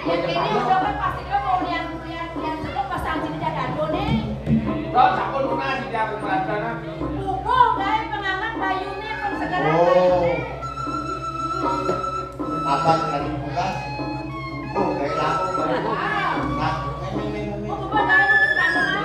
Ini udah kan pasti dia mau lihat sedang pasang sini jadi nih. Buku guys pengamat bayune segala Abang lagi buka. Oh, kayak laku. Nah, ini. Oh, Bapak jangan udah kangen.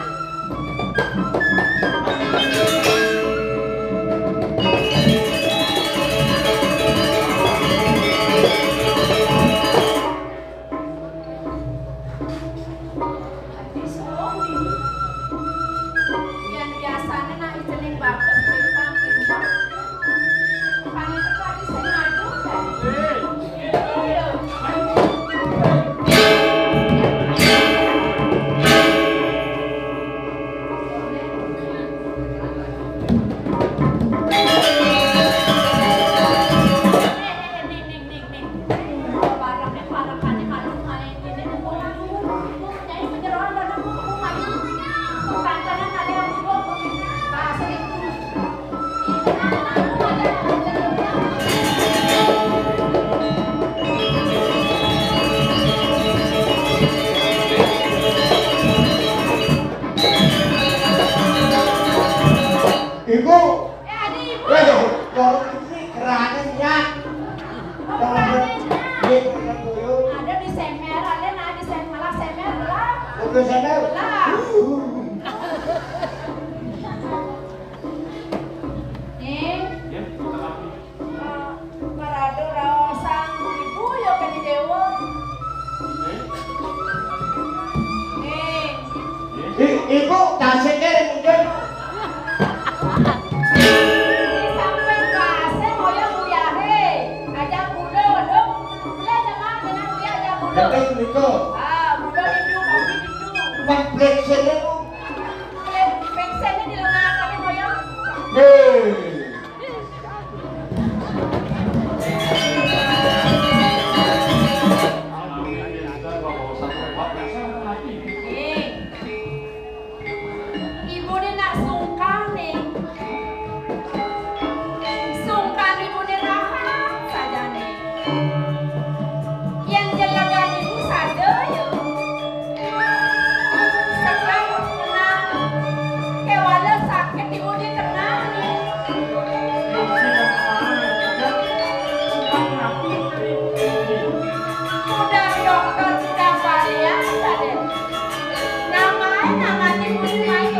Ibu tasnya mungkin sampai kasih moyang uyahe aja kuda dong boleh jangan dengan uyah aja kuda itu kuda itu kopi itu bang flexenya flexenya di lengan kami moyang ibu ni nak sungkan nih sungkan ibu ni rahat saja nih yang jelagan ibu saja ya sekarang tenang kewala sakit ibu ni tenang nih sudah dokter sudah varian tadi nama ibu ni main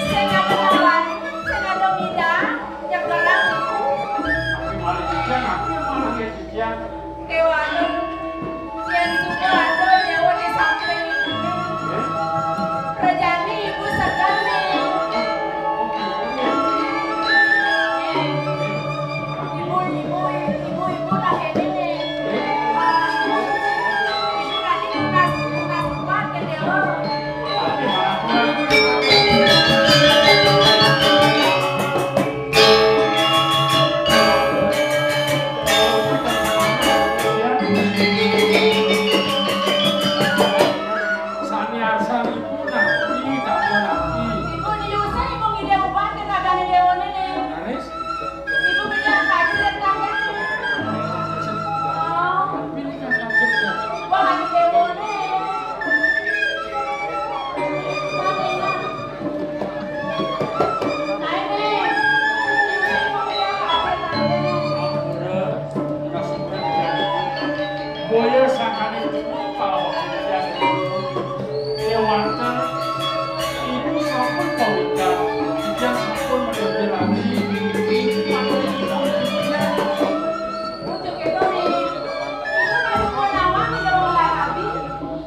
saya ada bidang yang gerak kewala yang juga ada nyawa di samping rejani ibu segani ibu dah ini ibu tadi tunas rumah ke dewa ibu diusaha ibu ngide uban ke nagane dewa ini ibu bilang kaji tentang wah di dewa ini nah ini ibu bilang kaji tentang Boya sakane kalau Dewanta ibu sampun kawita tidak sampun mendelani untuk itu nih ibu masih mau nawang di dewa lagi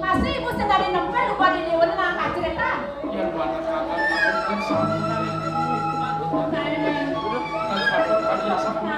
masih ibu sedang nempel lupa di dewa nang kaji tentang yang buat kakak kan sampun nah ini tanpa karya sampun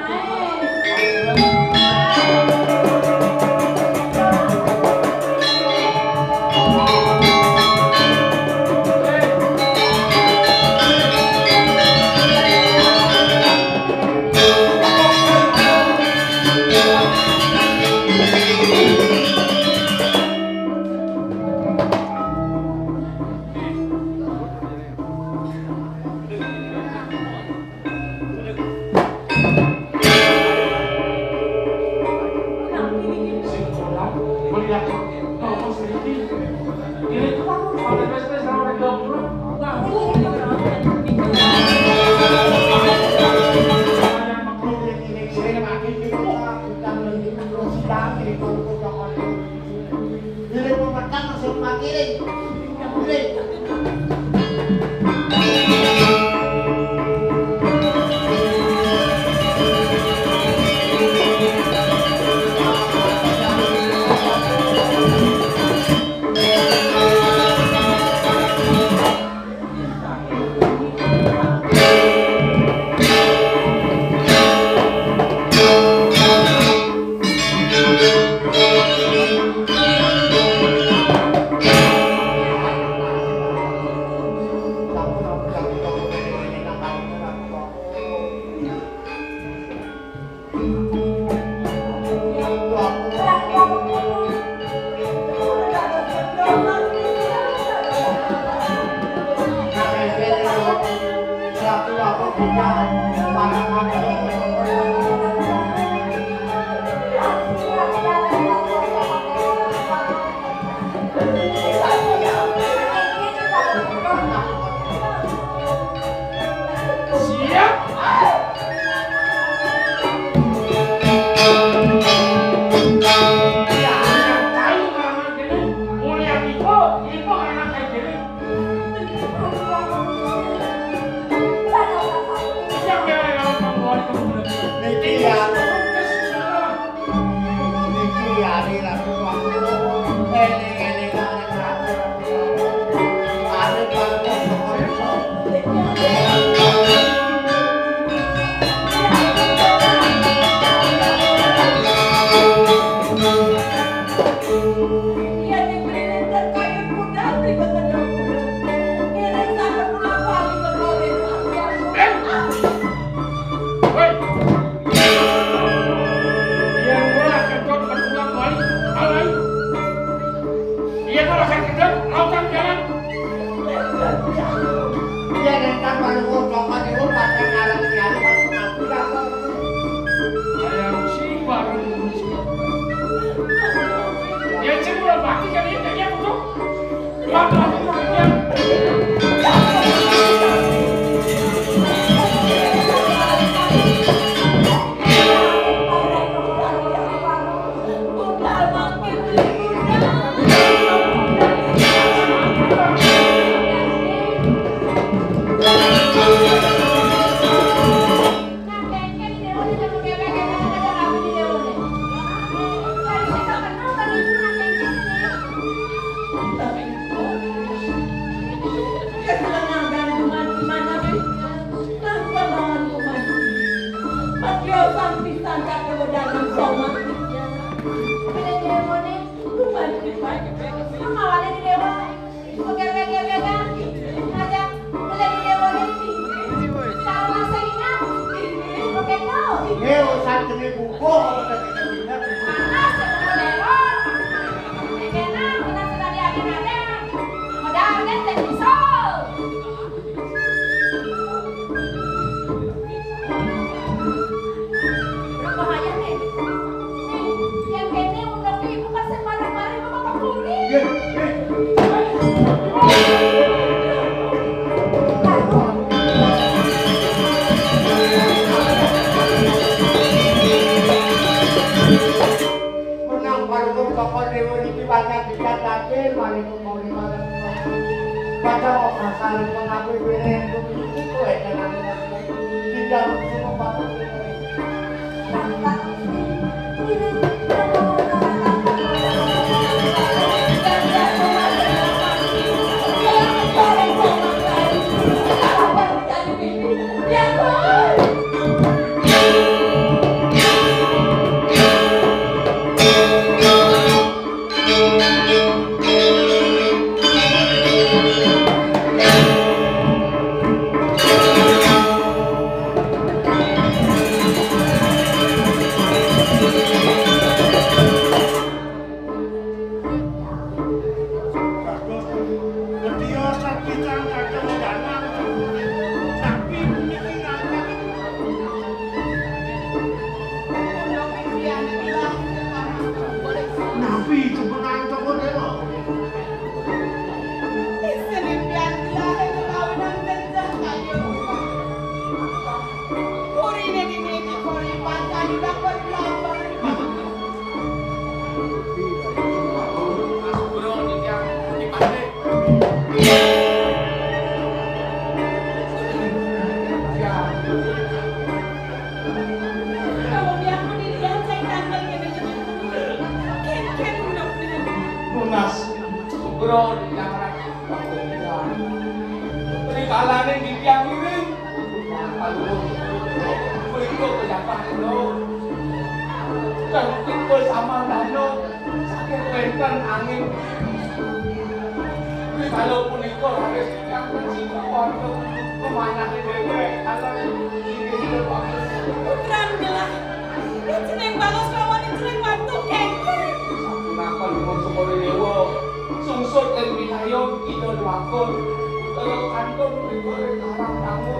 kaya kantong digoreng karang kamu.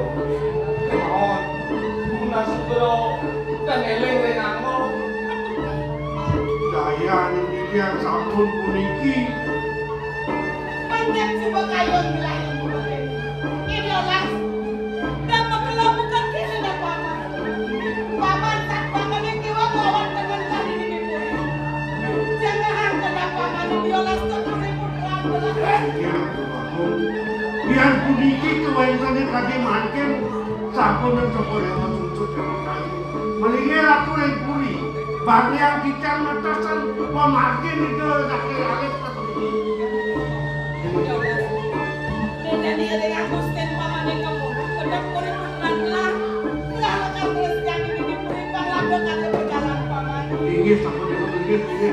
Kemauan, munas segera dan eling renango. Daya yang sampun puniki. Banyak coba kayon bilang ini olah. Dapat kalau bukan kini dah paman. Paman tak paman yang kiwa kawan dengan tadi di bumi. Jangan kena paman ini olah satu ribu Biar puniki kewaisane kaki mangken sampun dan sekolah sucut dari kayu. Melingi ratu yang puri. Bagi yang bicara matasan pemakin itu kaki alis seperti jadi ada yang gusten paman yang kamu kedap kulit pelan-pelan nggak akan terus jadi di bumi bangla bekan berjalan paman. tinggi sampun itu tinggi.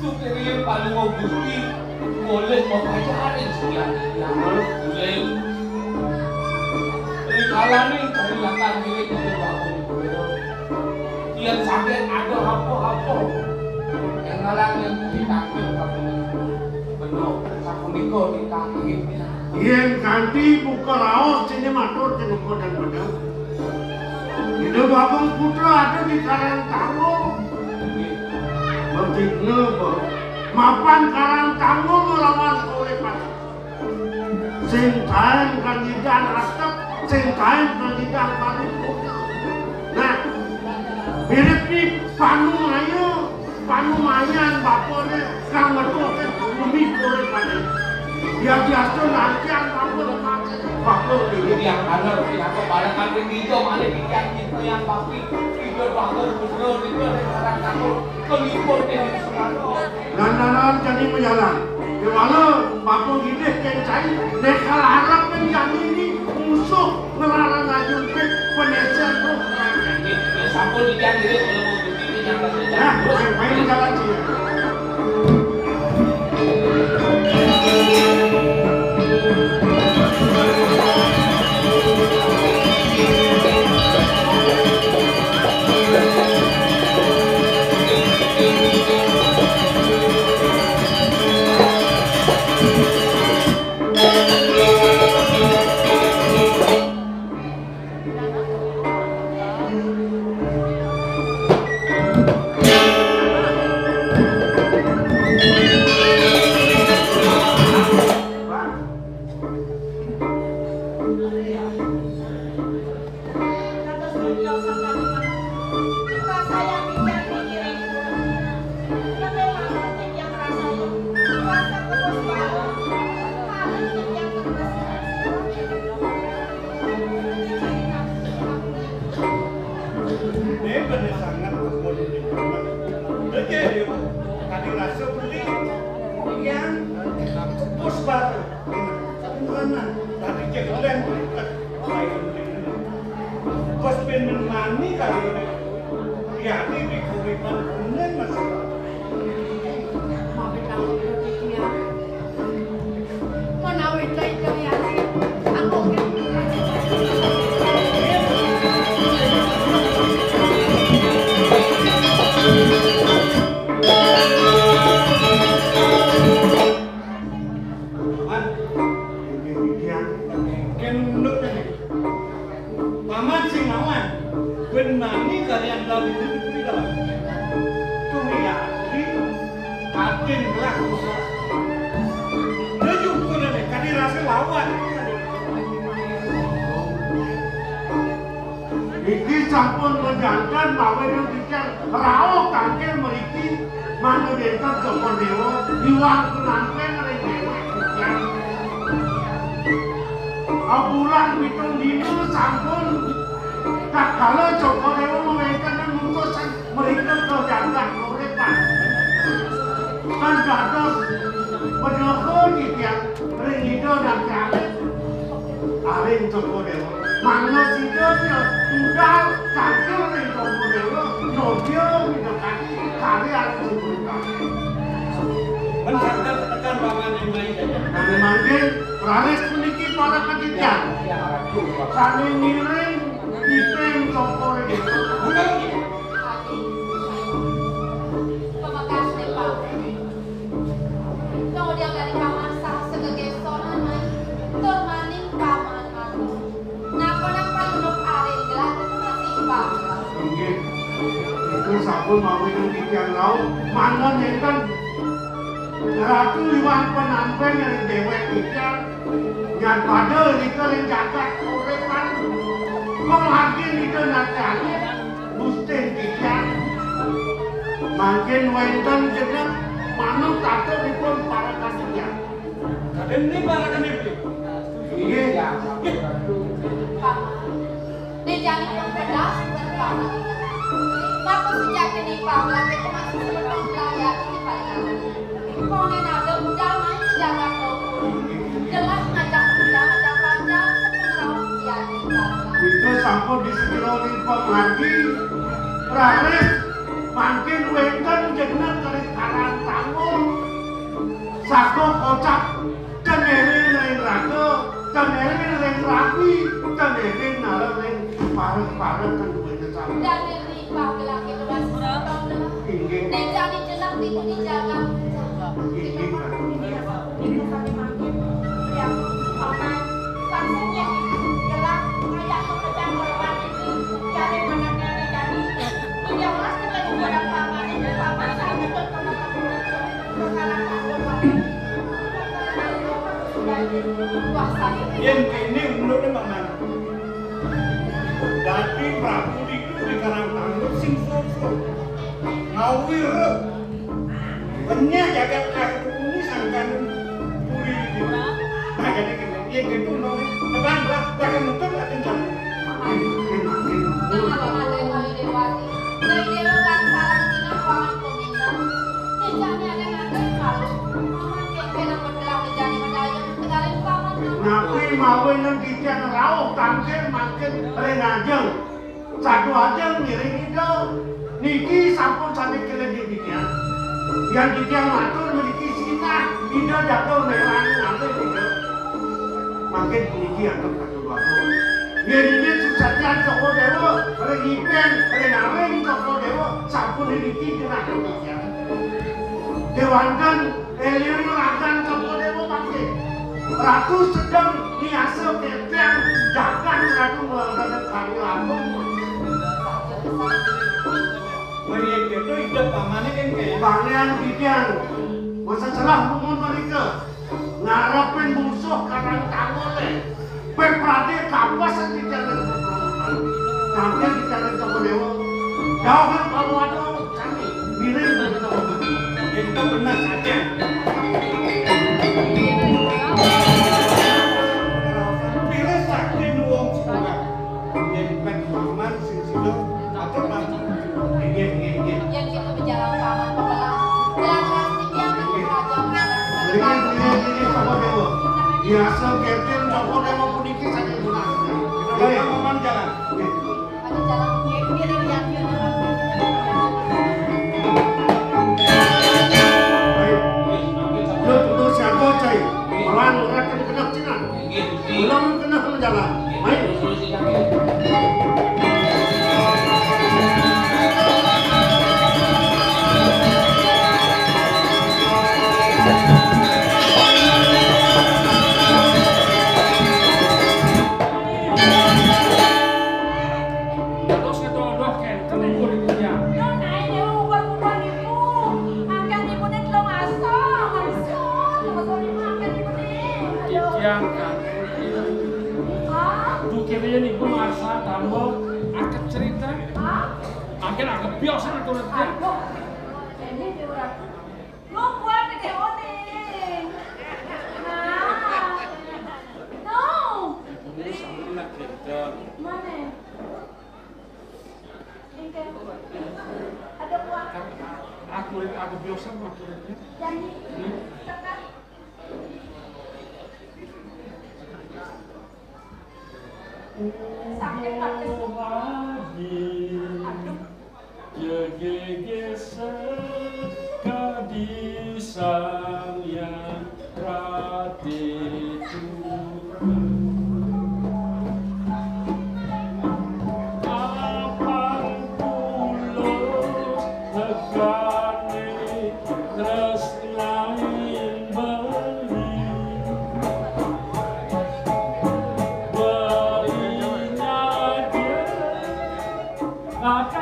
Superior paling Gusti boleh membacarin sekian boleh rikalane dari latar milik itu bangun yang sakit ada apa-apa yang ngalang yang ditampil kamu benar sapuniko ditampil Yang ganti buka raos sini matur tinuko dan benar. Itu babang putra ada di Karang Tarung. Berjigna mapan Karang Tarung melawan oleh pada. Sing kain kandidan rakap, sing kain kandidan paripurna. Nah, mirip ni panu mayan bapaknya kang ngetok bumi oleh pada. Ya biasa nanti apa bapak ini yang benar yang kepada kami itu mana pikiran itu yang papi itu bagus benar itu orang kamu keliput ini selalu dan jadi menjalan. Di mana bapak ini kencai nekal harap yang ini musuh ngelarang ngajun ke penesian roh. ini sampul ikan diri kalau mau begini yang Nah, main jalan sih. Iki sampun menjantan bahwa yang bicara rao kangkil meriki mana desa Joko Dewa iwang penanten rejewa yang bulan pitung dino sampun tak kala Joko Dewa mengaikan dan mengutusan mereka kejangan korepan kan gados penyokong yang ringido dan kalik aling Joko Dewa Mangno sidapnya udah cakil nih Joko Dewa nobio gitu kan kali harus diberikan Mensadar tekan bangan yang lain kami manggil praris meniki para ketiga kami ngiring Itu sampun mawi nang tiyang rau manggon enten Ratu Iwan penampen yang dewek tiyang yang pada nika yang jagat urepan penghargi nika natani bustin tiyang makin wenten jeneng manut tato dipun para kasihan Raden ini para kanipun. iya Dijani pun pedas dan paman. Waktu sejak ini paman itu masih sebelum layak ini paling. Kau ada mudah main sejagat kau. Jelas ngajak mudah ngajak panjang sepenuh dia di dalam. itu sampun disekironing penghargi raris makin wenten jeneng keris karang tanggung sako kocak tenering ring raga tenering ring rapi tenering nareng ring pareng-pareng kan duwe kesalahan Dan diri laki-laki luas tahun inggih Dijani jenak itu dijaga. inggih Itu kami makin ya paman paksanya gelap ngajak pekerjaan korban ini cari mana nenek jadi dia mas kita juga ada paman ini paman saya betul kalau wah saya Yen kene ulune paman. Dadi Prabu itu di Karang Tangguh sing susu. Ngawir. Benya jagat kakuni sangkan puri iki. Nah jadi kene yen gitu no. Teman bahkan nuntut atin jam. makin Nabi mawe nang tiyang rau tampil makin renajeng satu aja miring itu niki sampun sampai kelending tiyang yang tiyang matur memiliki sinah ida jatuh merang nanti tidak makin niki akan satu batu ini susahnya Joko Dewa rengipen renaweng Joko Dewa sampun niki kena tiyang dewankan Elion akan Joko Dewa makin Ratu sedang niasa ketiang jagat ratu melakukan kami lambung. Yen gitu hidup pamane kan kaya. Pangeran Bidian, masa salah bumun mereka ngarepin musuh Karang Tangguh Peprade kapasan di jalan pemberontakan. Tampil di jalan Joko Dewa. Jauhkan kalau ada kami miring dari Joko Dewa. Itu benar saja. Pilih sakti nuwung sekolah. Yen pek paman sing sida atur paman. Nggih. Yang kita berjalan paman pebelah jelas dia Berikan ini Joko Dewa. Biasa ketil Joko Dewa puniki saking gunakan. Kita paman jalan. ada jalan kiri yang Lu siapa cai? Orang rakyat kena Cina. Belum kena jalan. Main. Makin agak biasa itu nanti. Ini diurat. Lo buat deh oning. Nah. No. Mana? Ini. Ada buat. Aku biasa waktu itu. Jadi. Tekan. Sakit hati. Kadisang yang rati apang pulos tegane tresnain beli belinya dia akan